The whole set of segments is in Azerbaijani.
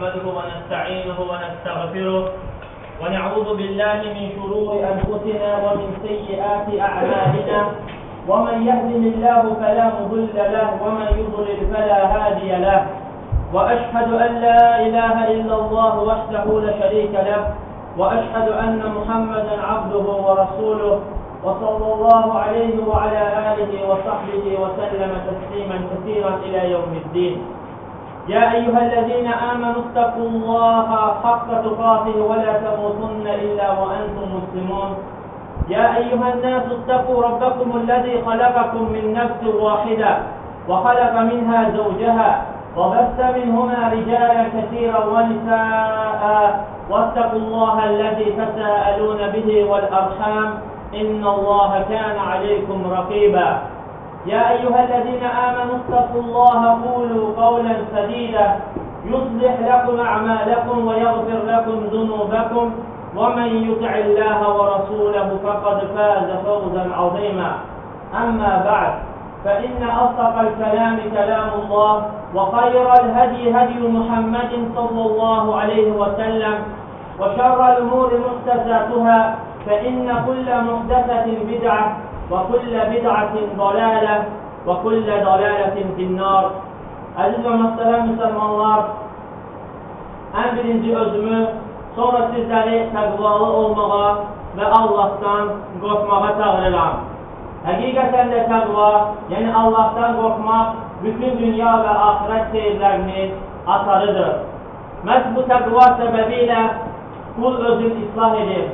نحمده ونستعينه ونستغفره ونعوذ بالله من شرور أنفسنا ومن سيئات أعمالنا ومن يهده الله فلا مضل له ومن يضلل فلا هادي له وأشهد أن لا إله إلا الله وحده لا شريك له وأشهد أن محمدا عبده ورسوله وصلى الله عليه وعلى آله وصحبه وسلم تسليما كثيرا إلى يوم الدين. يا أيها الذين آمنوا اتقوا الله حق تقاته ولا تموتن إلا وأنتم مسلمون. يا أيها الناس اتقوا ربكم الذي خلقكم من نفس واحدة وخلق منها زوجها وبث منهما رجالا كثيرا ونساء واتقوا الله الذي تساءلون به والأرحام إن الله كان عليكم رقيبا. يا أيها الذين آمنوا اتقوا الله قولوا قولا سديدا يصلح لكم أعمالكم ويغفر لكم ذنوبكم ومن يطع الله ورسوله فقد فاز فوزا عظيما. أما بعد فإن أصدق الكلام كلام الله وخير الهدي هدي محمد صلى الله عليه وسلم وشر الأمور محدثاتها فإن كل محدثة بدعة وكل بدعة ضلالة وكل ضلالة في النار. Aziz ve muhterem Müslümanlar, en birinci özümü, sonra sizleri təqvalı olmağa ve Allah'tan qorxmağa çağırıram. Həqiqətən də təqva, yəni Allah'tan qorxmaq, bütün dünya ve ahiret seyirlərini atarıdır. Məhz bu təqva səbəbilə kul özünü islah edir.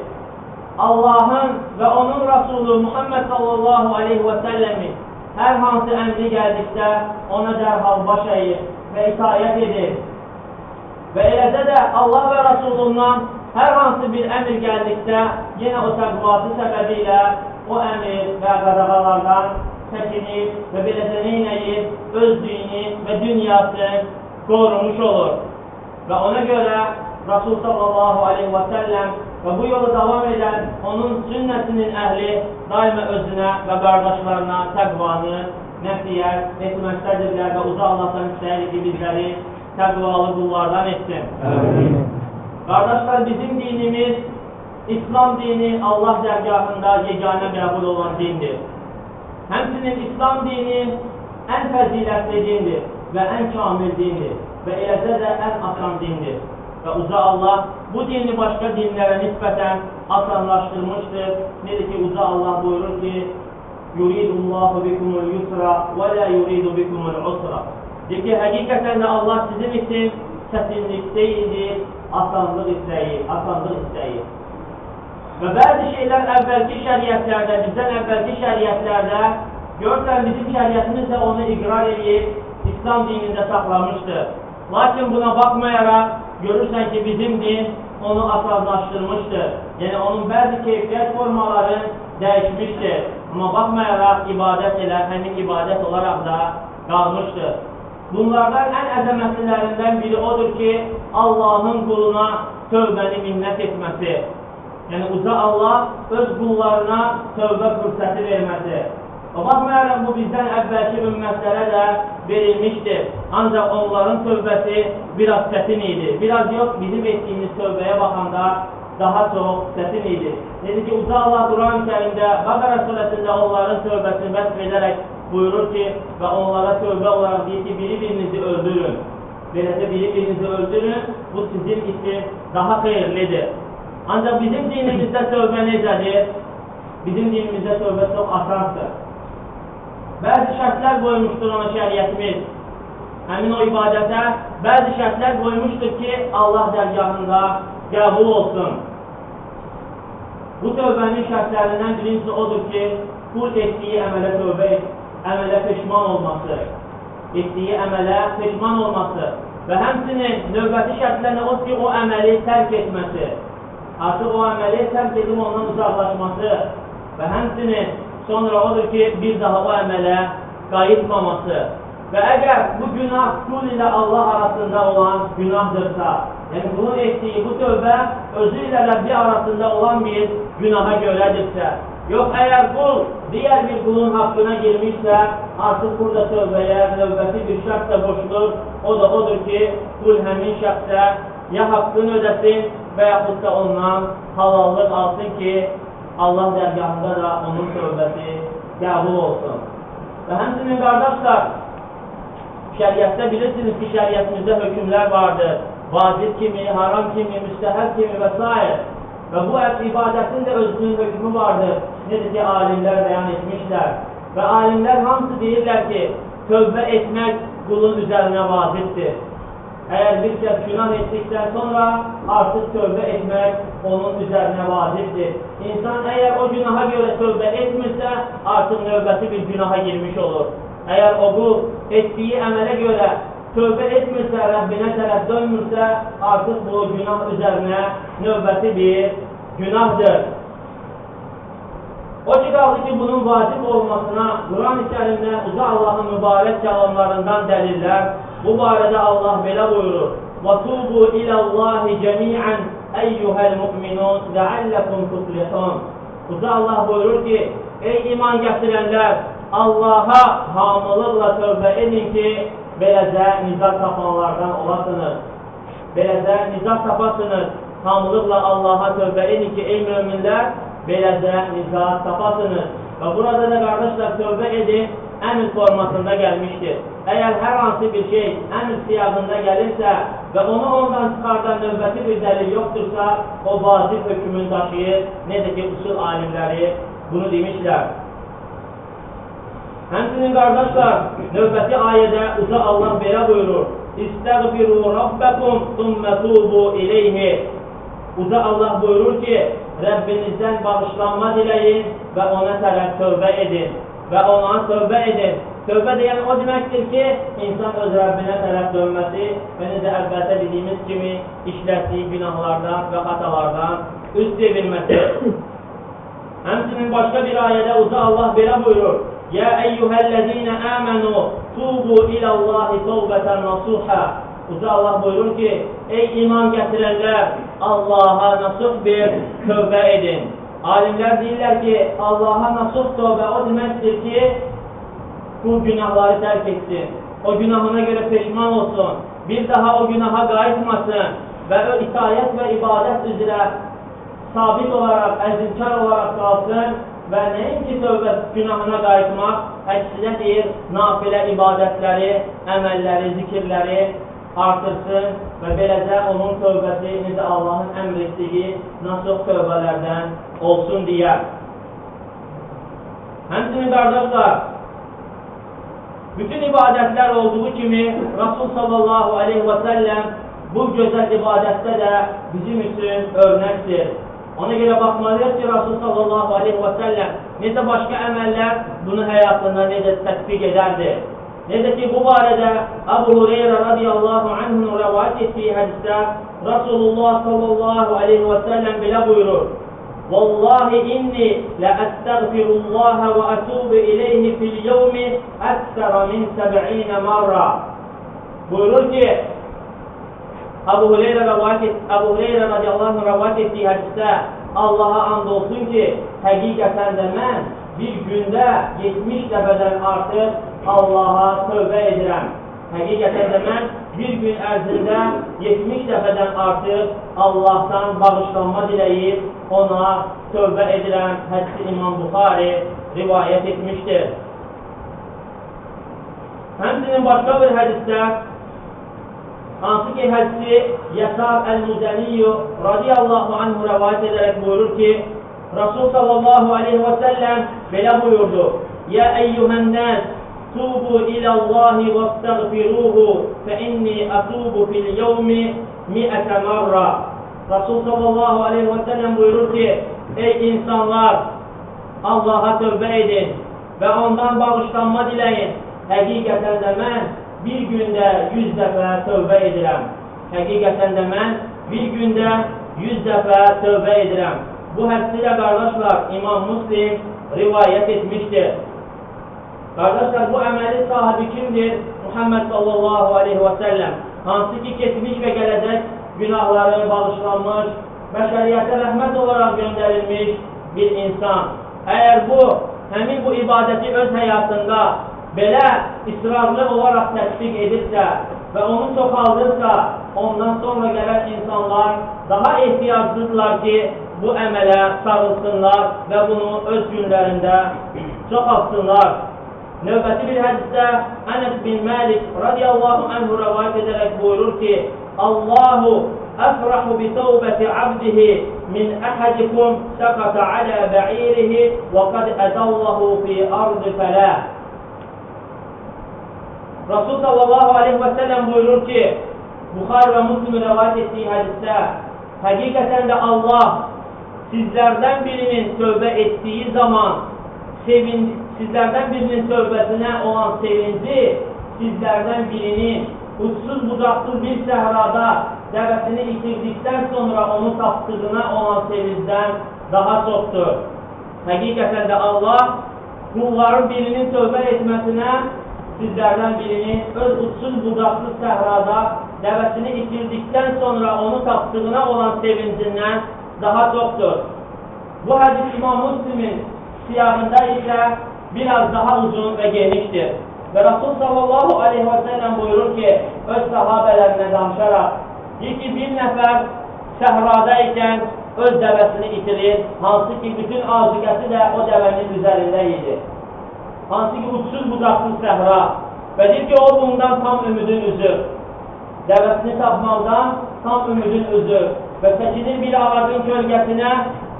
Allah'ın ve onun Resulü Muhammed sallallahu aleyhi ve sellemin her hansı emri geldikdə ona dərhal baş əyir və itaət edir. Və eləcə də Allah və Resulundan hər hansı bir əmr gəldikdə yenə o təqvası səbəbilə o əmr və qadağalardan çəkinir və beləcə neynəyir? Öz dini və dünyası qorumuş olur. Və ona görə Resul sallallahu aleyhi ve sellem ve bu yolu devam eden onun sünnetinin ehli daima özüne ve kardeşlerine təqvanı nəsiyyət etməkdədirlər və uca Allah'tan istəyir ki bizləri təqvalı qullardan etsin. Kardeşler, bizim dinimiz İslam dini Allah dərgahında yeganə qəbul olan dindir. Həmçinin İslam dini en fəzilətli dindir ve en kamil dindir ve eləcə də en asan dindir. Ve uca Allah bu dini başka dinlere nispeten asanlaştırmıştır. Nedir ki uca Allah buyurur ki yuridullahu bikumul yusra ve la yuridu bikumul usra. De ki hakikaten de Allah sizin için çetinlik değildir, asanlık istəyir. Ve bazı şeyler evvelki şeriatlerde, bizden evvelki şeriatlerde görsen bizim şeriatımız da onu ikrar edip İslam dininde saklamıştır. Lakin buna bakmayarak görürsen ki bizim din onu asazlaştırmıştır. Yani onun bazı keyfiyet formaları değişmiştir. Ama bakmayarak ibadet eder, hemin ibadet olarak da kalmıştır. Bunlardan en əzəmətlilerinden biri odur ki Allah'ın kuluna tövbəni minnət etmesi. Yani uca Allah öz kullarına tövbe fırsatı vermesi. Bakmayaraq bu bizden evvelki ümmetlere de verilmiştir. Ancak onların tövbesi biraz çətin idi. Biraz yok, bizim ettiğimiz tövbeye bakanda daha çok çətin idi. Dedi ki uca Allah Kur'an-ı Kerim'de Bakara suresinde onların tövbesini vəsf buyurur ki ve onlara tövbe olarak deyir ki birinizi öldürün. Böylece birinizi öldürün, bu sizin için daha hayırlıdır. Ancak bizim dinimizde tövbe necədir? Bizim dinimizde tövbe çok asansdır. Bazı şərtlər koymuştur ona şəriətimiz. Həmin o ibadətə bazı şərtlər koymuştur ki Allah dərgahında qəbul olsun. Bu tövbənin şərtlərindən birincisi odur ki kul etdiyi əmələ tövbə əmələ peşman olması. Etdiyi əmələ peşman olması. Və həmçinin növbəti şərtlərlə o ki o əməli tərk etməsi. Artıq o əməli tərk edib ondan uzaqlaşması. Və həmçinin sonra odur ki bir daha o əmələ qayıtmaması. Və əgər bu günah kul ilə Allah arasında olan günahdırsa, yəni bunun etdiyi bu tövbə özü ilə Rəbbi arasında olan bir günaha görədirsə Yox, əgər qul digər bir qulun haqqına girmişsə, artıq burada tövbəyə növbəti bir şərt də qoşulur. O da odur ki, qul həmin şəxsə ya haqqını ödəsin və yaxud da ondan halallıq alsın ki, Allah dərgahında da onun tövbəsi qəbul olsun. Və həmçinin qardaşlar, şəriətdə bilirsiniz ki, şəriətimizdə hökmlər vardır. Vacib kimi, haram kimi, müstəhəb kimi və s. Və bu ibadətin də özünün hökmü vardır. Necə ki, alimlər bəyan etmişlər. Və alimlər hamısı deyirlər ki, tövbə etmək qulun üzərinə vacibdir. Əgər bir kəs günah etdikdən sonra artıq tövbə etmək onun üzərinə vacibdir. İnsan əgər o günaha görə tövbə etmirsə, artıq növbəti bir günaha girmiş olur. Əgər o qul etdiyi əmələ görə tövbə etmirsə, Rəbbinə tərəf dönmürsə, artıq bu günah üzərinə növbəti bir günahdır. O ki, qaldı ki, bunun vacib olmasına Quran-ı Kərimdə Uca Allahın mübarək kəlamlarından dəlillər. Bu barədə Allah belə buyurur: وَتُوبُوا إِلَى اللّٰهِ جَمِيعًا أَيُّهَا الْمُؤْمِنُونَ لَعَلَّكُمْ تُفْلِحُونَ. Uca Allah buyurur ki, ey iman gətirənlər, Allaha hamılıqla tövbə edin ki, beləcə nicat tapanlardan olasınız. Beləcə nicat tapasınız. Hamılıqla Allaha tövbə edin ki, ey möminlər, beləcə nicat tapasınız. Və burada da qardaşlar tövbə edin, əmr formasında gəlmişdir. Əgər hər hansı bir şey əmr siyahında gəlirsə və onu ondan çıxardan növbəti bir dəlil yoxdursa, o vacib hökmünü daşıyır. Necə ki, usul alimləri bunu demişlər. Həmçinin qardaşlar, növbəti ayədə Uca Allah belə buyurur: İstəğfiru Rabbəkum thumma tubu ileyhi. Uca Allah buyurur ki, Rəbbinizdən bağışlanma diləyin və ona tərəf tövbə edin. Və ona tövbə edin. Tövbə deyən o deməkdir ki, insan öz Rəbbinə tərəf dönməsi və necə əvvəldə dediyimiz kimi işlətdiyi günahlardan və xatalardan üz çevirməsi. Həmçinin başqa bir ayədə Uca Allah belə buyurur: Ya eyyuhəl-ləzīnə əmənu tubu iləllahi tövbətən nasuhə. Uca Allah buyurur ki, ey iman gətirənlər, Allaha nasuh bir tövbə edin. Alimlər deyirlər ki, Allaha nasuh tövbə o deməkdir ki, bu günahları tərk etsin, o günahına görə peşman olsun, bir daha o günaha qayıtmasın və o itayət və ibadət üzrə sabit olaraq, əzimkar olaraq qalsın və nəinki tövbə günahına qayıtmaq, əksinə deyir, nafilə ibadətləri, əməlləri, zikirləri artırsın və beləcə onun tövbəsi necə Allahın əmr etdiyi nasuh tövbələrdən olsun deyə. Həmçinin qardaşlar, bütün ibadətlər olduğu kimi Rasul sallallahu aleyhi və səlləm bu gözəl ibadətdə də bizim üçün örnəkdir. Ona görə baxmalıyıq ki, Rasul sallallahu aleyhi və səlləm necə başqa əməllər bunu həyatında necə tətbiq edərdi. Necə ki, bu barədə Əbu Hüreyrə radiyallahu anhunun rəvayət etdiyi hədisdə Rasulullah sallallahu aleyhi və səlləm belə buyurur: Vallahi inni ləəstəğfirullaha və ətubu ileyhi fil yevmi əksərə min 70 marra. Buyurur ki, Əbu Hüreyrə radiyallahu anh rəvayət etdiyi hədisdə Allaha and olsun ki, həqiqətən də mən bir gündə 70 dəfədən artıq Allaha tövbə edirəm. Həqiqətən də mən bir gün ərzində 70 dəfədən artıq Allahdan bağışlanma diləyib ona tövbə edirəm. Hədisi İmam Buxari rivayət etmişdir. Həmçinin başqa bir hədisdə, hansı ki hədisi Yəsar Əl-Müzəniyyu radiyallahu anhu rəvayət edərək buyurur ki, Rasul sallallahu aleyhi və səlləm belə buyurdu: Ya eyyuhənnəs, tubu iləllahi və stəğfiruhu fə inni ətubu fil yevmi 100 marra. Rasul sallallahu aleyhi və səlləm buyurur ki, ey insanlar, Allaha tövbə edin və ondan bağışlanma diləyin. Həqiqətən də mən bir gündə 100 dəfə tövbə edirəm. Həqiqətən də mən bir gündə 100 dəfə tövbə edirəm. Bu hədisi də qardaşlar İmam Müslim rivayət etmişdir. Qardaşlar, bu əməli sahibi kimdir? Muhammed sallallahu aleyhi və səlləm. Hansı ki, keçmiş və gələcək günahları bağışlanmış, bəşəriyyətə rəhmət olaraq göndərilmiş bir insan. əgər bu, həmin bu ibadəti öz həyatında belə israrlı olaraq tətbiq edirsə və onu çoxaldırsa, ondan sonra gələn insanlar daha ehtiyaclıdırlar ki, bu əmələ sarılsınlar və bunu öz günlərində çoxaltsınlar. Növbəti bir hədisdə Ənəs bin Məlik radiyallahu anhu rəvayət edərək buyurur ki, Allahu əfrahu bi təvbəti abdihi min əhədikum səqata alə bə'irihi və qad ədallahu fi ardı fələ. Rasul sallallahu aleyhi və səlləm buyurur ki, Buxar və Müslim rəvayət etdiyi hədisdə, həqiqətən də Allah sizlərdən birinin tövbə etdiyi zaman sizlərdən birinin tövbəsinə olan sevinci, sizlərdən birinin uçsuz bucaqsız bir səhrada dəvəsini itirdikdən sonra onu tapdığına olan sevincdən daha çoxdur. Həqiqətən də Allah qulların birinin tövbə etməsinə sizlərdən birinin öz uçsuz bucaqsız səhrada dəvəsini itirdikdən sonra onu tapdığına olan sevincindən daha çoxdur. Bu hədis İmam Müslim'in siyahında isə biraz daha uzun və genişdir. Və Rasul sallallahu aleyhi və səlləm buyurur ki, öz sahabələrinə danışaraq, deyir ki, bir nəfər səhrada ikən öz dəvəsini itirir, hansı ki, bütün azuqəsi də o dəvənin üzərində idi. Hansı ki, uçsuz bucaqsız səhra və deyir ki, o bundan tam ümidin üzür. Dəvəsini tapmaqdan tam ümidin üzür və çəkilir bir ağacın kölgəsinə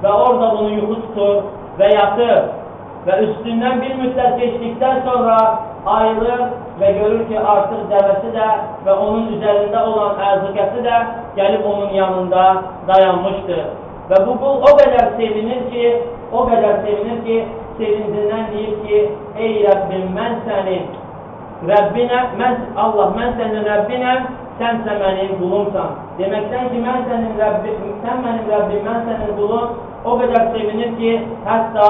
və orada bunu yuxu tutur və yatır və üstündən bir müddət geçdikdən sonra ayılır və görür ki, artıq dəvəsi də və onun üzərində olan əzuqəsi də gəlib onun yanında dayanmışdır. Və bu qul o qədər sevinir ki, sevincindən deyir ki, ey Rəbbim, mən sənin Rəbbinəm, mən sənin Rəbbinəm, sənsə mənim qulumsan. Deməkdən ki, sən mənim Rəbbim, mən sənin qulum, o qədər sevinir ki, hətta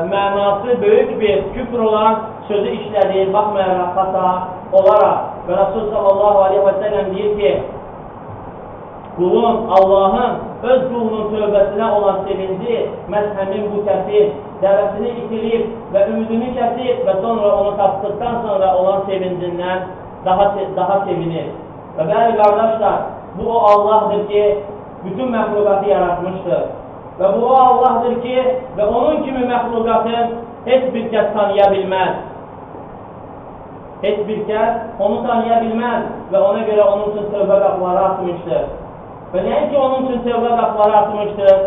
mənası böyük bir küfr olan sözü işlədir, baxmayaraq xata olaraq. Və Rasul sallallahu aleyhi və səlləm deyir ki, qulun, Allahın öz qulunun tövbəsinə olan sevinci, məhz həmin bu kəsir, dəvəsini itirib və ümidini kəsib və sonra onu tapdıqdan sonra olan sevincindən daha sevinir. Və bəli qardaşlar, bu o Allahdır ki, bütün məxluqatı yaratmışdır. Və bu o Allahdır ki, və onun kimi məxluqatın heç bir kəs tanıya bilməz. Heç bir kəs onu tanıya bilməz və ona görə onun üçün tövbə qapıları açmışdır. Və nəinki onun üçün tövbə qapıları açmışdır,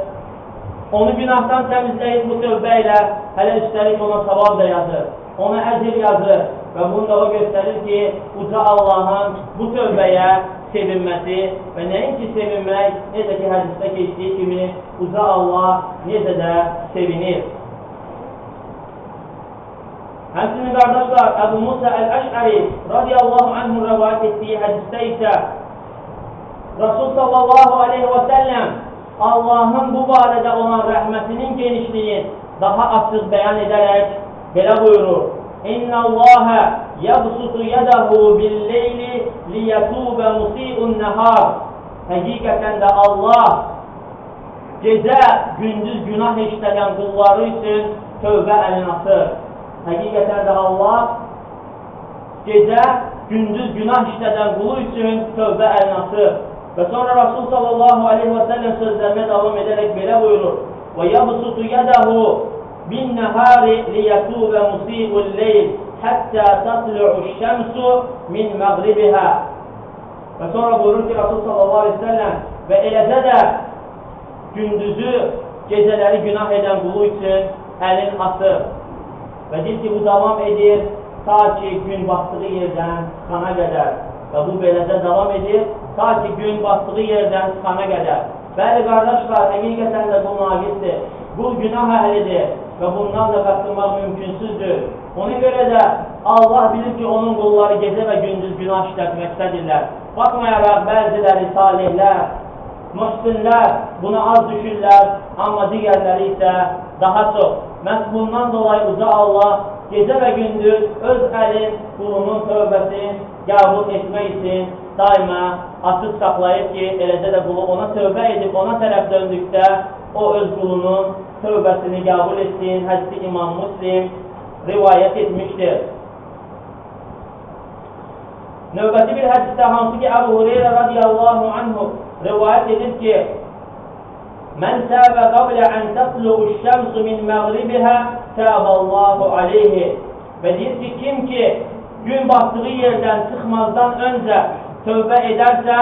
onu günahdan təmizləyib bu tövbə ilə hələ üstəlik ona savab da yazır, ona əcr yazır və bunu da o göstərir ki, uca Allahın bu tövbəyə sevinməsi və nəinki sevinmək, necə ki hədisdə keçdiyi kimi, uca Allah necə də sevinir. Həmçinin qardaşlar, Əbu Musa Əl-Əş'əri radiyallahu anhu rəvayət etdiyi hədisdə isə Rasul sallallahu aleyhi və səlləm Allahın bu barədə olan rəhmətinin genişliyi daha açıq bəyan edərək belə buyurur. İnna Allaha yabsutu yadahu bil-leyli liyatuba musii'un nahar. Həqiqətən də Allah gecə, gündüz günah işləyən qulları üçün tövbə əlini açır. Həqiqətən də Allah gecə, gündüz günah işləyən qulu üçün tövbə əlini açır. Və sonra Rasul sallallahu aleyhi və səlləm sözlərinə davam edərək belə buyurur. Və yabsutu yadahu bin-nahari liyatuba musii'ul leyl hatta tatlu'u şemsu min məğribiha. Və sonra buyurur ki, Rasul sallallahu aleyhi və səlləm və eləcə də gündüzü, gecələri günah edən qulu üçün əlin açır. Və deyir ki, bu davam edir ta ki gün batdığı yerdən çıxana qədər. Və bu beləcə davam edir ta ki gün batdığı yerdən çıxana qədər. Bəli qardaşlar, həqiqətən də bu naqisdir. Bu günah əhlidir və bundan da qaçınmaq mümkünsüzdür. Ona görə də Allah bilir ki, onun qulları gecə və gündüz günah işlətməkdədirlər. Baxmayaraq bəziləri salihlər, mühsinlər buna az düşürlər, amma digərləri isə daha çox. Məhz bundan dolayı uca Allah gecə və gündüz öz əlin qulunun tövbəsini qəbul etmək üçün daima açıq saxlayıb ki, eləcə də qulu ona tövbə edib, ona tərəf döndükdə o öz qulunun tövbəsini qəbul etsin. Hədisi İmam Müslim rivayət etmişdir. Növbəti bir hədisdə hansı ki, Əbu Hüreyrə radiyallahu anhu rivayət edir ki, Mən təbə qablə ən təqluğu şəmsu min məğribihə təbəallahu aleyhi. Və deyir ki, kim ki, gün battığı yerdən çıxmazdan öncə tövbə edərsə,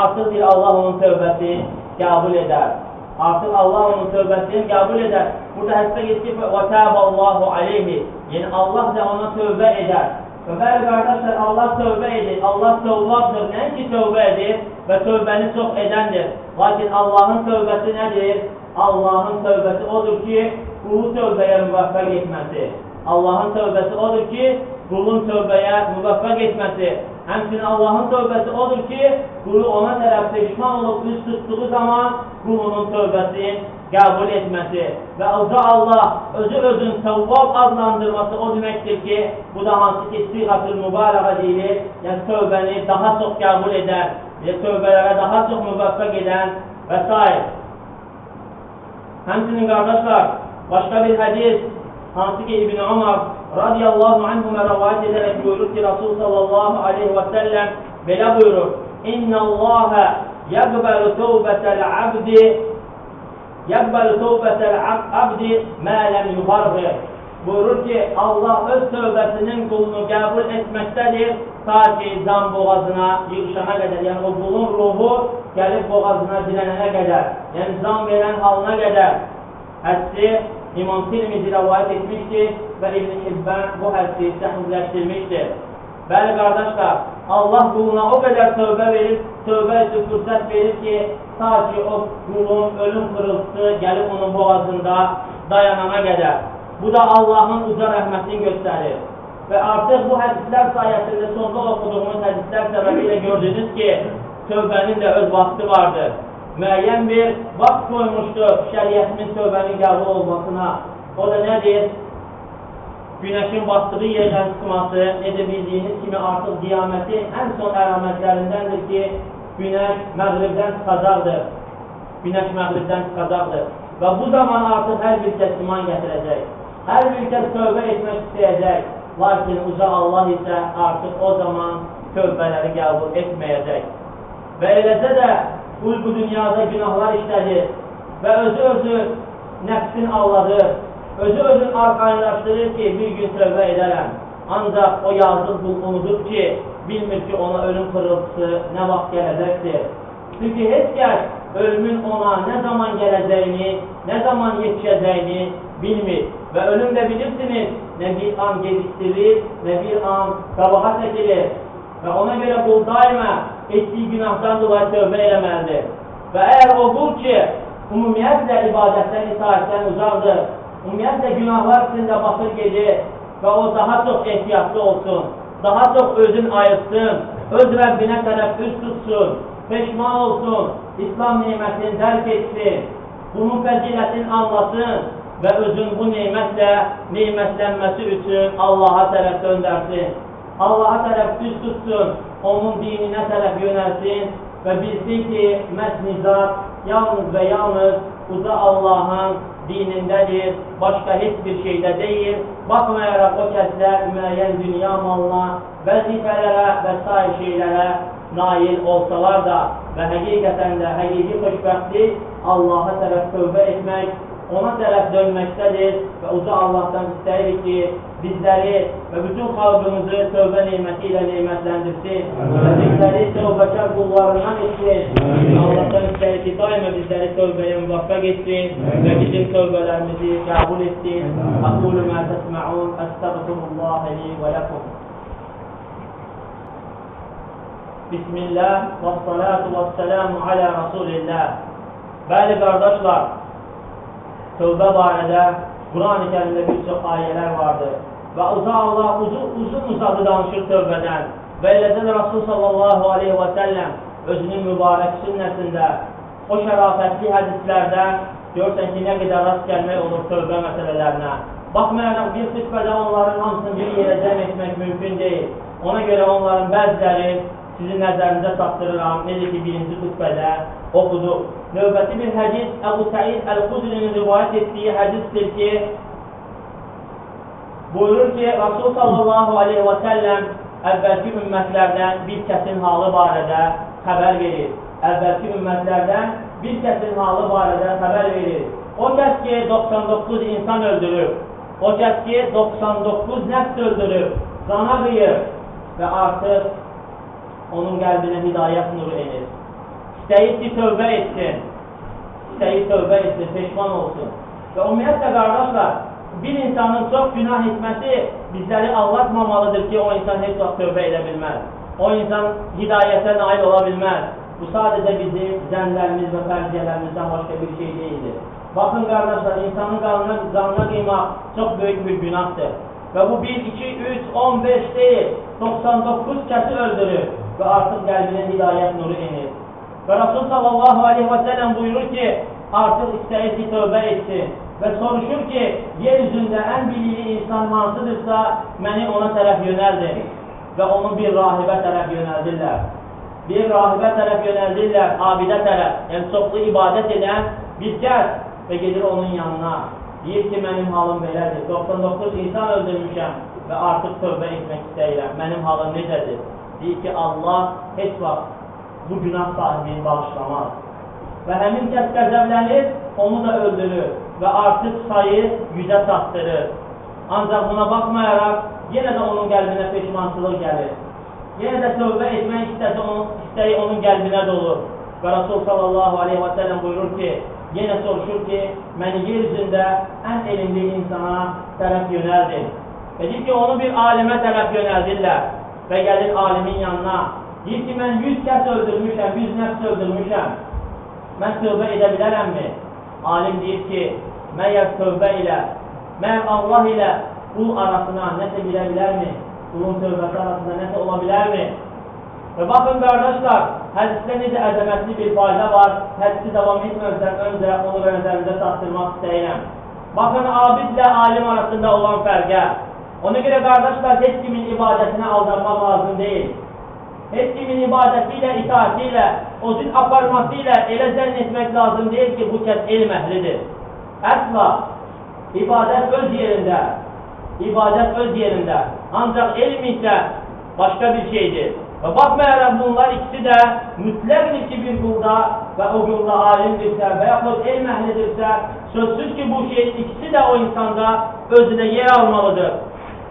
artıq deyir, Allah onun tövbəsi qəbul edər. Artıq Allah onun tövbəsini qəbul edər. Burada həsbə geçir və təbəallahu aleyhi. Yəni, Allah da ona tövbə edər. Və bəli qardaşlar, Allah tövbə edir, Allah tövbabdır, nəinki tövbə edir və tövbəni çox edəndir. Lakin Allahın tövbəsi nədir? Allahın tövbəsi odur ki, qulu tövbəyə müvəffəq etməsi. Allahın tövbəsi odur ki, qulun tövbəyə müvəffəq etməsi. Həmçinin Allahın tövbəsi odur ki, qulu ona tərəf peşman olub üz tutduğu zaman qulunun tövbəsini qəbul etməsi. Və Allah özün təvvab adlandırması o deməkdir ki, bu da hansı ki, siğatül mübarəqə deyilir, yəni tövbəni daha çox qəbul edən, tövbələrə daha çox müvəffəq edən və s. Həmçinin qardaşlar, başqa bir hədis, hansı ki İbn Umar radiyallahu anhümə rəvayət edərək buyurur ki, Rasul sallallahu aleyhi və səlləm belə buyurur, İnnəllâhə yəqbəlu tövbətəl abdi mələm yuharqı. Buyurur ki, Allah öz tövbəsinin qulunu qəbul etməkdədir, ta ki, can boğazına yığışana qədər, yəni o qulun ruhu gəlib boğazına dilənənə qədər, yəni can verən halına qədər. Hədsi İmam Tirmizi rəvayət etmişdir və İbn Hibbən bu hədsi səhihləşdirmişdir. Bəli qardaşlar, Allah quluna o qədər tövbə verir, tövbə üçün fürsət verir ki, ta ki o qulun ölüm qırıltısı gəlib onun boğazında dayanana qədər. Bu da Allahın uca rəhmətini göstərir. Və artıq bu hədislər sayəsində sonda oxuduğumuz hədislər səbəbilə gördünüz ki, tövbənin də öz vaxtı vardır. Müəyyən bir vaxt qoymuşdur şəriyyətimiz tövbənin qəbul olmasına. O da nədir? Günəşin batdığı yerdən çıxması, necə bildiyiniz kimi artıq qiyamətin ən son əlamətlərindəndir ki, günəş məğribdən çıxacaqdır. Günəş məğribdən çıxacaqdır. Və bu zaman artıq hər bir kəs iman gətirəcək. Hər bir kəs tövbə etmək istəyəcək. Lakin uca Allah isə artıq o zaman tövbələri qəbul etməyəcək. Və eləcə də bu dünyada günahlar işlədir və özü nəfsin ağladır. Özü arxayınlaşdırır ki, bir gün tövbə edərəm. Ancaq o yazıq qul unudur ki, bilmir ki, ona ölüm pırıltısı nə vaxt gələcəkdir. Çünki heç kəs ölümün ona nə zaman gələcəyini, nə zaman yetişəcəyini bilmir. Və ölüm də bilirsiniz, nə bir an gecikdirir, nə bir an qabağa çəkilir. Və ona görə qul daima etdiyi günahdan dolayı tövbə eləməlidir. Və əgər o qul ki, ümumiyyətlə ibadətdən, itaətdən uzaqdır, ümumiyyətlə günahlar içində batır gedir və o daha çox ehtiyatlı olsun, daha çox özün ayıtsın, öz Rəbbinə tərəf üst tutsun, peşman olsun, İslam neymətini dərk etsin, bunun fəzilətini anlasın və özün bu neymətlə neymətlənməsi üçün Allaha tərəf döndərsin, Allaha tərəf üst tutsun, onun dininə tərəf yönəlsin və bilsin ki, məhz nizat yalnız və yalnız uca Allahın dinindədir, başqa heç bir şeydə deyil. Baxmayaraq o kəslər müəyyən dünya malına, vəzifələrə və sair şeylərə nail olsalar da və həqiqətən də həqiqi xoşbəxtlik Allaha tərəf tövbə etmək, ona tərəf dönməkdədir və uca Allahdan istəyirik ki, bizləri və bütün xalqımızı tövbə neyməti ilə neymətləndirsin və bizləri tövbəkar qullarından etsin. Allahdan istəyirik ki, daima bizləri tövbəyə müvəffəq etsin və bizim tövbələrimizi qəbul etsin. Aqulu mə təsmə'un, əstəğfirullahi li və ləkum. Bismillah və salatu və selamu alə Rasulillah. Bəli qardaşlar, tövbə barədə Quran-ı Kərimdə bir çox ayələr vardır və Allah uzun-uzadı danışır tövbədən və eləcə də Rasul sallallahu aleyhi və səlləm özünün mübarək sünnəsində o şərafətli hədislərdə görsən ki, nə qədər rast gəlmək olur tövbə məsələlərinə. Baxmayaraq bir xütbədə onların hamısını bir yerə cəm etmək mümkün deyil. Ona görə onların bəziləri sizin nəzərinizə çatdırıram. Necə ki, birinci xütbədə oxuduq. Növbəti bir hədis Əbu Səid Əl-Xudrinin rivayət etdiyi hədisdir ki, buyurur ki, Rasul sallallahu aleyhi və səlləm əvvəlki ümmətlərdən bir kəsin halı barədə xəbər verir. Əvvəlki ümmətlərdən bir kəsin halı barədə xəbər verir. O kəs ki, 99 insan öldürür. O kəs ki, 99 nəfs öldürür, zana qıyır və artıq onun qəlbinə hidayət nuru enir. İstəyir ki, tövbə etsin, peşman olsun. Və ümumiyyətlə, qardaşlar, bir insanın çox günah etməsi bizləri allatmamalıdır ki, o insan heç vaxt tövbə edə bilməz. O insan hidayətə nail ola bilməz. Bu sadəcə bizim zənlərimiz və fərziyyələrimizdən başqa bir şey deyildir. Baxın, qardaşlar, insanın qanına qıymaq çox böyük bir günahdır. Və bu 1, 2, 3, 15 deyil, 99 kəsi öldürür və artıq qəlbinə hidayət nuru enir. Və Rasul sallallahu aleyhi və səlləm buyurur ki, artıq istəyir ki, tövbə etsin və soruşur ki, yeryüzündə ən bilikli insan hansıdırsa, məni ona tərəf yönəldir və onu bir rahibə tərəf yönəldirlər. Bir rahibə tərəf yönəldirlər, abidə tərəf, yəni çoxlu ibadət edən bir kəs və gedir onun yanına. Deyir ki, mənim halım belədir, 99 insan öldürmüşəm və artıq tövbə etmək istəyirəm, mənim halım necədir? Deyir ki, Allah heç vaxt bu günah sahibini bağışlamaz. Və həmin kəs qəzəblənir, onu da öldürür və artıq sayı 100-ə çatdırır. Ancaq buna baxmayaraq, yenə də onun qəlbinə peşmançılıq gəlir. Yenə də tövbə etmək istəyi onun qəlbinə dolur. Və Rasul sallallahu aleyhi və səlləm buyurur ki, yenə soruşur ki, məni yeryüzündə ən elmli insana tərəf yönəldir. Və deyir ki, onu bir alimə tərəf yönəldirlər və gəlir alimin yanına. Deyir ki, mən 100 kəs öldürmüşəm, 100 nəfs öldürmüşəm. Mən tövbə edə bilərəmmi? Alim deyir ki, məyər tövbə ilə, məyər Allah ilə qul arasına nəsə bilə bilərmi? Qulun tövbəsi arasında nəsə ola bilərmi? Və baxın, qardaşlar, hədisdə necə əzəmətli bir fayda var. Hədisi davam etməmizdən öncə onu nəzərinizə çatdırmaq istəyirəm. Baxın, abidlə alim arasında olan fərqə. Ona görə, qardaşlar, heç kimin ibadətinə aldanmaq lazım deyil. Heç kimin ibadəti ilə, itaati ilə, o cür aparması ilə elə zənn etmək lazım deyil ki, bu kəs elm əhlidir. Əsla, ibadət öz yerində, ancaq elm isə başqa bir şeydir. Və baxmayaraq bunlar ikisi də mütləqdir ki, bir qulda və o qulda alimdirsə və yaxud elm əhlidirsə, sözsüz ki, bu şey ikisi də o insanda özünə yer almalıdır.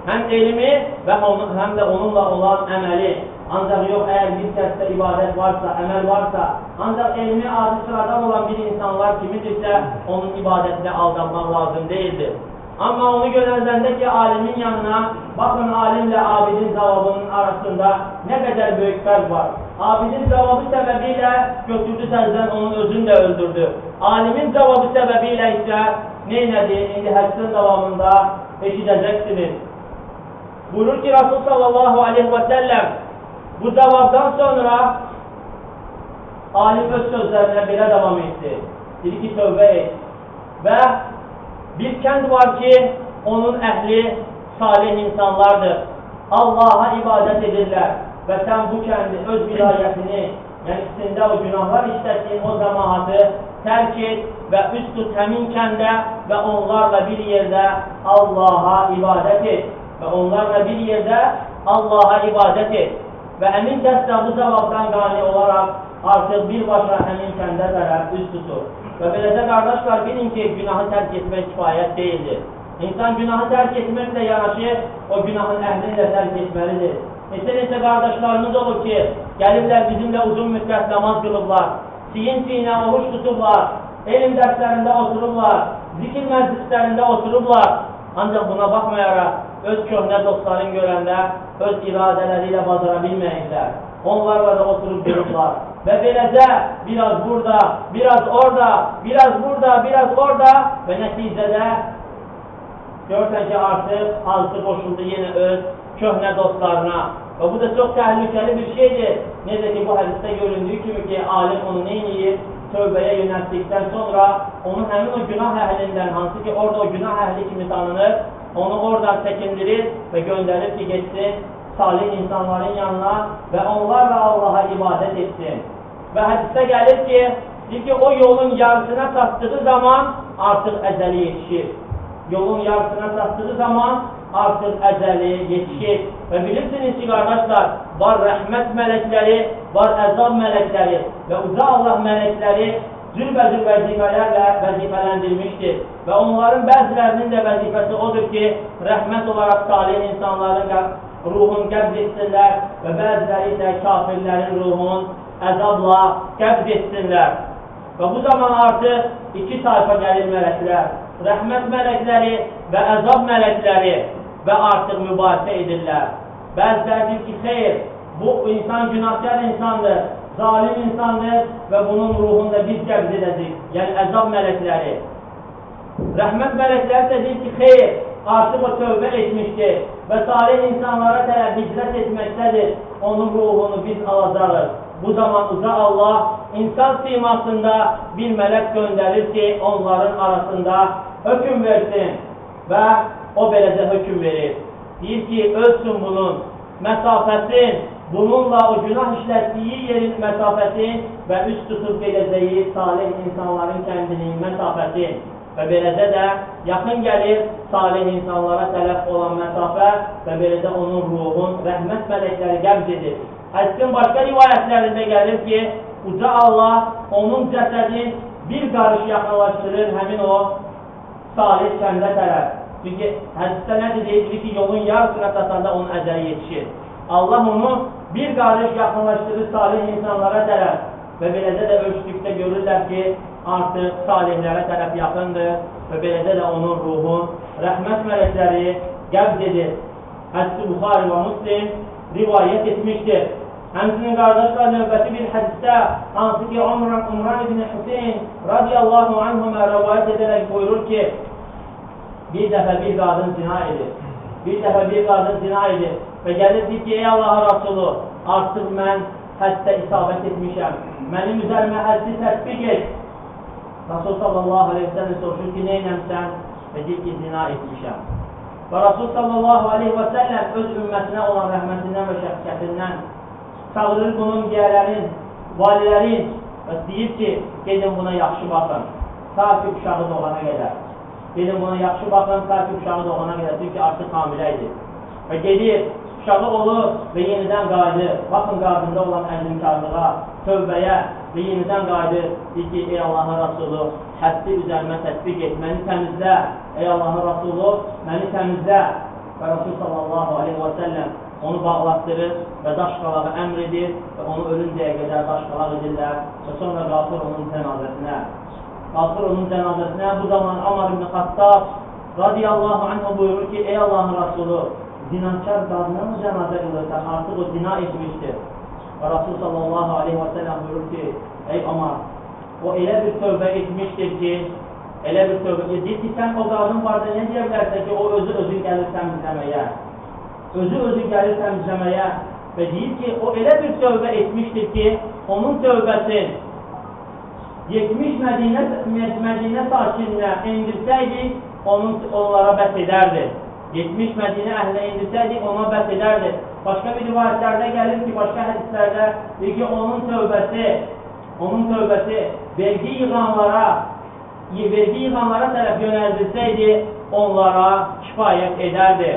Həm elmi və həm də onunla olan əməli. Ancaq yox, əgər bir kəsdə ibadət varsa, əməl varsa, ancaq elmi adi sıradan olan bir insanlar kimidirsə, onun ibadətinə aldanmaq lazım deyildir. Amma onu yönəldəndə ki, alimin yanına, baxın, alimlə abidin cavabının arasında nə qədər böyük fərq var. Abidin cavabı səbəbilə götürdü təzdən onun özünü də öldürdü. Alimin cavabı səbəbilə isə neynədir? İndi hədsin davamında eşidəcəksiniz. Buyurur ki, Rasul sallallahu aleyhi və səlləm, bu cavabdan sonra alim öz sözlərinə belə davam etdi. Dedi ki, tövbə et. Və bir kənd var ki, onun əhli salih insanlardır. Allaha ibadət edirlər və sən bu kəndi, öz vilayətini, yəni içində o günahlar işlətdiyin o cəmaatı tərk et və üst tut həmin kəndə və onlarla bir yerdə Allaha ibadət et. Və onlarla bir yerdə Allaha ibadət et. Və həmin kəs də bu cavabdan qani olaraq artıq birbaşa həmin kəndə tərəf üst tutur. Və beləcə, qardaşlar, bilin ki, günahı tərk etmək kifayət deyildir. İnsan günahı tərk etməklə yanaşı, o günahın əhlini də tərk etməlidir. Neçə qardaşlarımız olur ki, gəliblər bizimlə uzun müddət namaz qılıblar, çiyin-çiyinə oruç tutublar, elm dərslərində oturublar, zikir məclislərində oturublar. Ancaq buna baxmayaraq, öz köhnə dostların görəndə, öz iradələri ilə bacara bilməyirlər. Onlarla da oturub durublar. Və beləcə, biraz burada, biraz orada, biraz burada, biraz orada və nəticədə görürsən ki, artıq altı qoşuldu yenə öz köhnə dostlarına. Və bu da çox təhlükəli bir şeydir. Necə ki, bu hədisdə göründüyü kimi ki, alim onu neyniyir? Tövbəyə yönəltdikdən sonra onu həmin o günah əhlindən, hansı ki, orada o günah əhli kimi tanınır, onu oradan çəkindirir və göndərir ki, geçsin salih insanların yanına və onlarla Allaha ibadət etsin. Və hədisdə gəlir ki, o yolun yarısına çatdığı zaman artıq əcəli yetişir. Yolun yarısına çatdığı zaman artıq əcəli yetişir. Və bilirsiniz ki, qardaşlar, var rəhmət mələkləri, var əzab mələkləri və uca Allah mələkləri cürbəcür vəzifələrlə vəzifələndirmişdir. Və onların bəzilərinin də vəzifəsi odur ki, rəhmət olaraq salih insanların ruhunu qəbz etsinlər və bəziləri isə kafirlərin ruhunu əzabla qəbz etsinlər. Və bu zaman artıq iki tayfa gəlir mələklər, rəhmət mələkləri və əzab mələkləri və artıq mübahisə edirlər. Bəziləri deyir ki, xeyr, bu insan günahkar insandır, zalim insandır və bunun ruhunu da biz qəbz edəcək, yəni əzab mələkləri. Rəhmət mələkləri də deyir ki, xeyr, artıq o tövbə etmişdir və salih insanlara tərəf hicrət etməkdədir, onun ruhunu biz alacağız. Bu zaman uca Allah insan simasında bir mələk göndərir ki, onların arasında hökm versin və o beləcə hökm verir. Deyir ki, ölsün bunun məsafəsin, bununla o günah işlətdiyi yerin məsafəsin və üst tutub geləcəyi salih insanların kəndinin məsafəsin. Və beləcə də yaxın gəlir salih insanlara tələf olan məsafə və beləcə onun ruhun rəhmət mələkləri qəbz edir. Hədisin başqa rivayətlərində gəlir ki, uca Allah onun cəsədin bir qarış yaxınlaşdırır həmin o salih kəndə tərəf. Çünki hədisdə nədir deyilir ki, yolun yarısına çatanda onun əcəli yetişir. Allah onu bir qarış yaxınlaşdırır salih insanlara tərəf və beləcə də ölçdükdə görürlər ki, artıq salihlərə tərəf yaxındır və beləcə də onun ruhun rəhmət mələkləri qəbz edir. Hədisi Buxari və Müslim rivayət etmişdir. Həmçinin qardaşlar növbəti bir hədisdə, hansı ki Umran ibn Hüseyin radiyallahu anhümə rivayət edərək buyurur ki, bir dəfə bir qadın zina edir. Bir dəfə bir qadın zina edir və gəlir ki, ey Allahın Rasulü, artıq mən həddə isabət etmişəm. Mənim üzərimə həddi tətbiq et. Rasul sallallahu aleyhi ve sellem soruşur ki, neynəmsən? Və deyir ki, zina etmişəm. Və Rasul sallallahu aleyhi ve sellem öz ümmətinə olan rəhmətindən və şəxsiyyətindən çağırır bunun diyərlərin, valilərin və deyir ki, gedin buna yaxşı baxın, ta ki uşağı doğana qədər. Gedin buna yaxşı baxın, ta ki uşağı doğana qədər, çünki artıq hamilə idi. Və gedir, uşağı olur və yenidən qayıdır. Baxın, qadında olan əzimkarlığa, tövbəyə və yenidən qayıdır. Deyir ki, ey Allahın Rasulü, həddi üzərimə tətbiq et, məni təmizlə. Ey Allahın Rasulü, məni təmizlə. Və Rasul sallallahu aleyhi və səlləm onu bağlatdırır və daş qalağı əmr edir və onu ölüncəyə qədər daş qalaq edirlər və sonra qalxır onun cənazəsinə. Qalxır onun cənazəsinə. Bu zaman Amar ibn Xattab radiyallahu anh buyurur ki, ey Allahın Rasulü, zinankar qadına mı cənazə qılırsan? Artıq o zina etmişdir. Və Rasul sallallahu aleyhi və səlləm buyurur ki, ey Amar, o elə bir tövbə etmişdir ki, elə bir tövbə deyir ki, sən o qadın barədə nə deyə bilərsən ki, o özü gəlir təmizləməyə. Özü gəlir təmizləməyə və deyir ki, o elə bir tövbə etmişdir ki, onun tövbəsin 70 Mədinə sakininə indirsəydik, onlara bəs edərdi. 70 Mədinə əhlinə indirsəydik, ona bəs edərdi. Başqa bir rivayətlərdə gəlir ki, başqa hədislərdə deyir ki, onun tövbəsi vergi yığanlara tərəf yönəldilsəydi, onlara kifayət edərdi.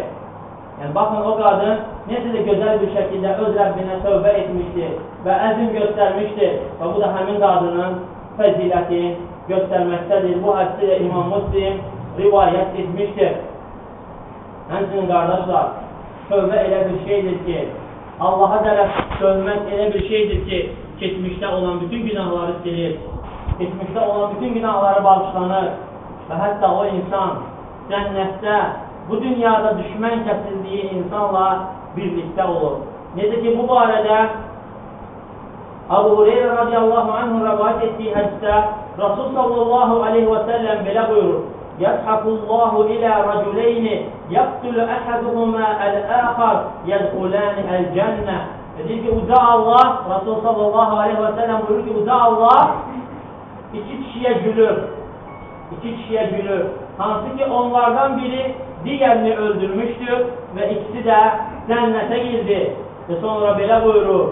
Yəni, baxın, o qadın necə də gözəl bir şəkildə öz Rəbbinə tövbə etmişdir və əzm göstərmişdir və bu da həmin qadının fəzilətini göstərməkdədir. Bu hədisi də İmam Müslim rivayət etmişdir. Həmçinin qardaşlar, tövbə elə bir şeydir ki, Allaha tərəf dönmək elə bir şeydir ki, keçmişdə olan bütün günahları silir, keçmişdə olan bütün günahları bağışlanır və hətta o insan cənnətdə bu dünyada düşmən kəsildiyi insanla birlikdə olur. Necə ki, bu barədə Abu Hureyre radiyallahu anh'ın rəvayət etdiyi hədisdə Rasul sallallahu aleyhi və səlləm belə buyurur. Yədhəqullahu ilə rəculeyni yəqtülü əhəduhumə əl-əxar yədxuləni əl-cənnə. Deyir ki, uca Allah, Rasul sallallahu aleyhi və səlləm buyurur ki, uca Allah iki kişiyə gülür. Hansı ki, onlardan biri digərini öldürmüşdür və ikisi də cənnətə girdi. Və sonra belə buyurur.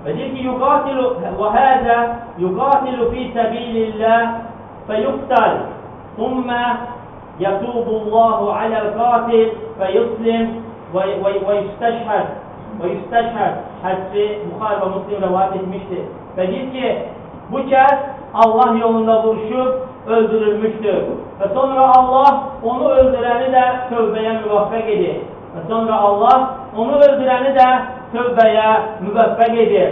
Və deyir ki, وَهَذَا يُقَاتِلُ فِي سَبِيلِ اللّٰهِ فَيُقْتَلْ ثُمَّ يَتُوبُ اللّٰهُ عَلَى الْقَاتِلِ فَيُسْلِمْ وَيُسْتَشْهَدْ Hədsi Buxari və Müslim rəvayət etmişdir. Və deyir ki, bu kəs Allah yolunda vuruşub öldürülmüşdür. Və sonra Allah onu öldürəni də tövbəyə müvəffəq edir. Və sonra Allah onu öldürəni də tövbəyə müvəffəq edir.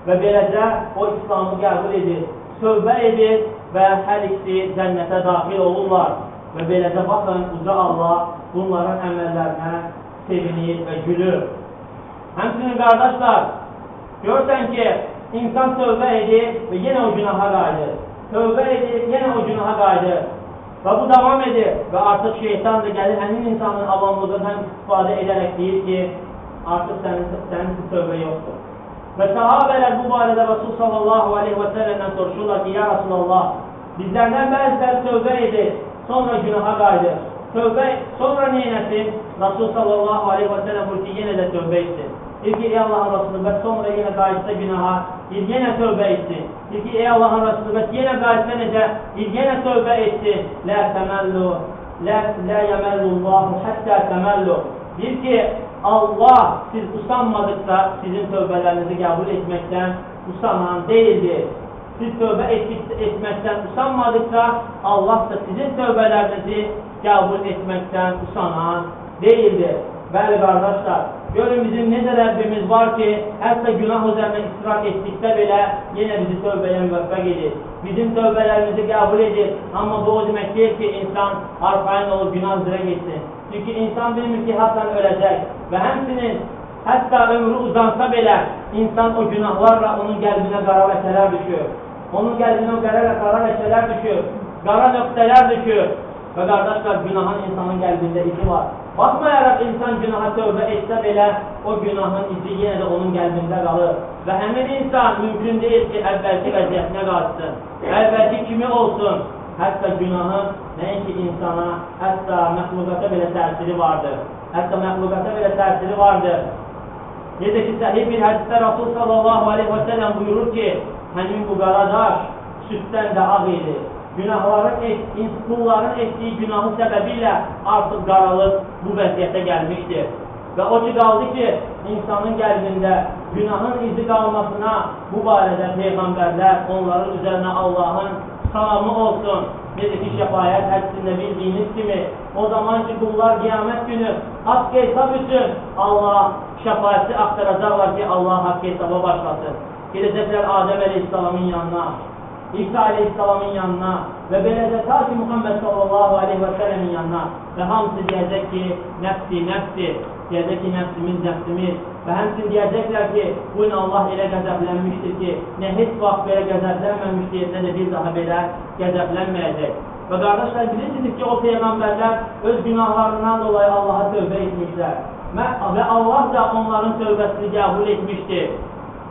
Və beləcə o İslamı qəbul edir, tövbə edir və hər ikisi cənnətə daxil olurlar. Və beləcə baxın, uca Allah bunların əməllərinə sevinir və gülür. Həmçinin qardaşlar, görsən ki, insan tövbə edir və yenə o günaha qayıdır. Tövbə edir, yenə o günaha qayıdır. Və bu davam edir və artıq şeytan da gəlir, həmin insanın avamlığından istifadə edərək deyir ki, artıq sənin tövbə yoxdur. Və sahabələr bu barədə Rasul sallallahu aleyhi və səlləmdən soruşurlar ki, ya Rasulallah, bizlərdən bəziləri tövbə edir, sonra günaha qayıdır. Sonra neynəsin? Rasul sallallahu aleyhi və səlləm buyur ki, yenə də tövbə etsin. Deyir ki, ey Allahın Rasulü, bəs sonra yenə qayıtsa günaha, yenə tövbə etsin. Deyir ki, ey Allahın Rasulü, bəs yenə qayıtsa necə, yenə tövbə etsin. Lə yəməllullahu həttə təməllu. Deyir ki, Allah siz usanmadıqsa sizin tövbələrinizi qəbul etməkdən usanan deyildir. Siz tövbə etməkdən usanmadıqsa Allah da sizin tövbələrinizi qəbul etməkdən usanan deyildir. Bəli qardaşlar, görün bizim necə Rəbbimiz var ki, hətta günah üzərində israr etdikdə belə yenə bizi tövbəyə müvəffəq edir. Bizim tövbələrimizi qəbul edir. Amma bu o demək deyil ki, insan arxayın olub günah üzrə getsin. Çünki insan bilmir ki, haqqən öləcək və həmçinin hətta ömrü uzansa belə insan o günahlarla onun qəlbinə qara ləkələr düşür. Onun qəlbinə qara ləkələr düşür, qara nöqtələr düşür və qardaşlar, günahın insanın qəlbində izi var. Baxmayaraq insan günaha tövbə etsə belə o günahın izi yenə də onun qəlbində qalır və həmin insan mümkün deyil ki, əvvəlki vəziyyətinə qalsın, əvvəlki kimi olsun. Hətta günahın nəinki insana, hətta məxluqata belə təsiri vardır. Necə ki, səhih bir hədisdə Rasul sallallahu aleyhi və səlləm buyurur ki, həmin bu qara daş süddən də ağ idi. Qulların etdiyi günahı səbəbilə artıq qaralıb bu vəziyyətə gəlmişdir. Və o ki, qaldı ki, insanın qəlbində günahın izi qalmasına bu barədə Peyğəmbərlər onların üzərinə Allahın salamı olsun. Necə ki, şəfayət hədisində bildiyiniz kimi, o zaman ki, qullar qiyamət günü haqq hesab üçün Allah şəfayəti axtaracaqlar ki, Allah haqq hesaba başlasın. Gedəcəklər Adəm əleyhissalamın yanına, İsa əleyhissalamın yanına və beləcə ta ki, Muhammed sallallahu aleyhi və səlləmin yanına və hamısı deyəcək ki, nəfsi, deyəcək ki, nəfsimiz və həmçin deyəcəklər ki, bu gün Allah elə qəzəblənmişdir ki, nə heç vaxt belə qəzəblənməmişdir, nə də bir daha belə qəzəblənməyəcək. Və qardaşlar, bilirsiniz ki, o Peyğəmbərlər öz günahlarından dolayı Allaha tövbə etmişlər və Allah da onların tövbəsini qəbul etmişdir.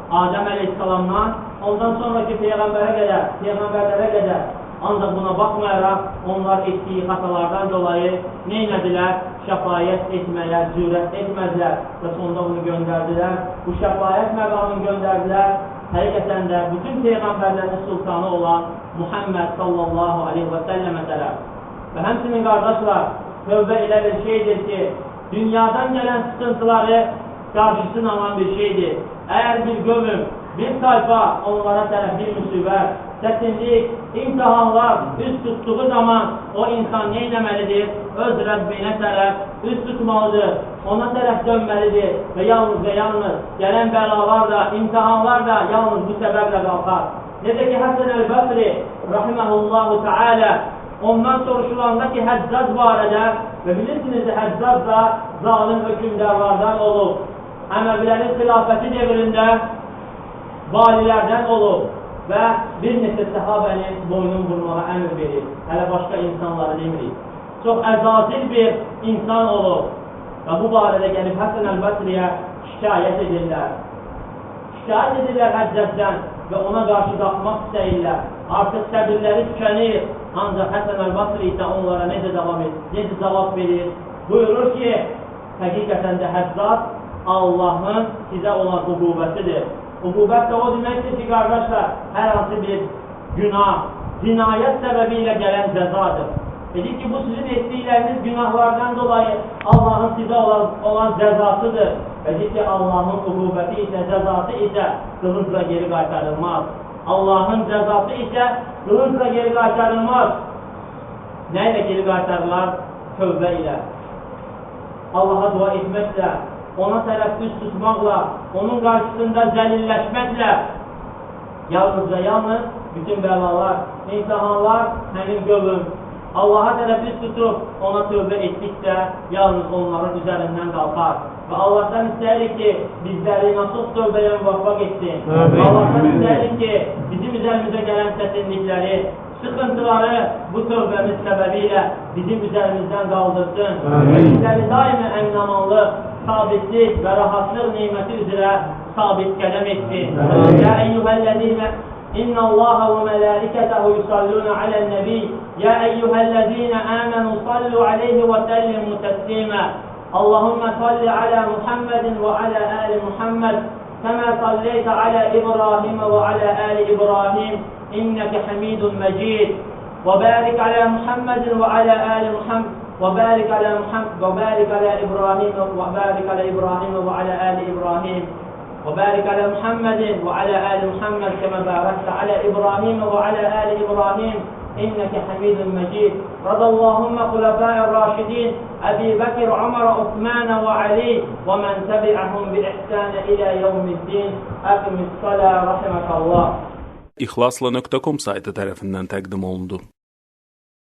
Adəm əleyhissalamdan, ondan sonraki Peyğəmbərlərə qədər. Ancaq buna baxmayaraq, onlar etdiyi xatalardan dolayı neynədilər? Şəfayət etməyə cürət etmədilər və sonunda bunu göndərdilər. Bu şəfayət məqamını göndərdilər. Həqiqətən də bütün Peyğəmbərlərin sultanı olan Muhammed sallallahu aleyhi və səlləmə tərəf. Və həmçinin qardaşlar, tövbə elə bir şeydir ki, dünyadan gələn sıxıntıları qarşısını alan bir şeydir. Əgər bir qövm, bir tayfa onlara tərəf bir müsibət, çətinlik, imtihanlar üst tutduğu zaman o insan neynəməlidir? Öz Rəbbinə tərəf üst tutmalıdır, ona tərəf dönməlidir və yalnız gələn bəlalar da, imtihanlar da yalnız bu səbəblə qalxar. Necə ki, Həsən əl-Bəsri, rahiməhullahu teala, ondan soruşulanda ki, Həccaz barədə və bilirsiniz ki, Həccaz da zalim hökümdarlardan olub. Əməvilərin xilafəti devrində valilərdən olub və bir neçə səhabənin boynun vurmağa əmr verir. Hələ başqa insanları demirik. Çox əzazil bir insan olub və bu barədə gəlib Həsən əl-Bəsriyə şikayət edirlər. Şikayət edirlər Həccəzdən və ona qarşı qalxmaq istəyirlər. Artıq səbirləri tükənir, Ancaq Həsən əl-Basri isə onlara necə cavab verir? Buyurur ki, həqiqətən də həzzat Allahın sizə olan uqubətidir. Uqubət də o deməkdir ki, qardaşlar, hər hansı bir günah, cinayət səbəbi ilə gələn cəzadır. Dedik ki, bu sizin etdikləriniz günahlardan dolayı Allahın sizə olan cəzasıdır. Dedik ki, Allahın uqubəti isə, cəzası isə qılıncla geri qaytarılmaz. Allahın cəzası isə qılıncla geri qaytarılmaz. Nə ilə geri qaytarılar? Tövbə ilə. Allaha dua etməklə, ona tərəf üst tutmaqla, onun qarşısında zəlilləşməklə, yalnız bütün bəlalar, imtihanlar həmin qövüm Allaha tərəf üst tutub, ona tövbə etdikdə, yalnız onların üzərindən qalxar. Və Allahdan istəyirik ki, bizləri nasuh tövbəyə müvaffaq etsin. Allahdan istəyirik ki, bizim üzərimizə gələn çətinlikləri, sıxıntıları bu tövbəmiz səbəbi ilə bizim üzerimizdən qaldırsın. Bizləri daima əminamanlıq, sabitlik və rahatlıq neyməti üzrə sabit qədəm etsin. Ya eyyuhəl-ləzînə İnna Allaha və mələikətəhu yusalluna aləl-nəbi Ya eyyuhəl-ləzînə əmənu sallu aleyhi və səllimu təslimə Allahümmə salli alə Muhammedin və alə əli Muhammed kəmə salleytə alə İbrahimə və alə əli İbrahim İnnəkə həmidun məcid və bərik alə Muhammedin və alə əli Muhammed وبارك على محمد وبارك على إبراهيم وبارك على إبراهيم وعلى آل إبراهيم وبارك على محمد وعلى آل محمد كما باركت على إبراهيم وعلى آل إبراهيم إنك حميد مجيد رضى اللهم خلفاء الراشدين أبي بكر عمر عثمان وعلي ومن تبعهم بإحسان إلى يوم الدين أقم الصلاة رحمك الله. İxlasla.com saytı tərəfindən təqdim olundu.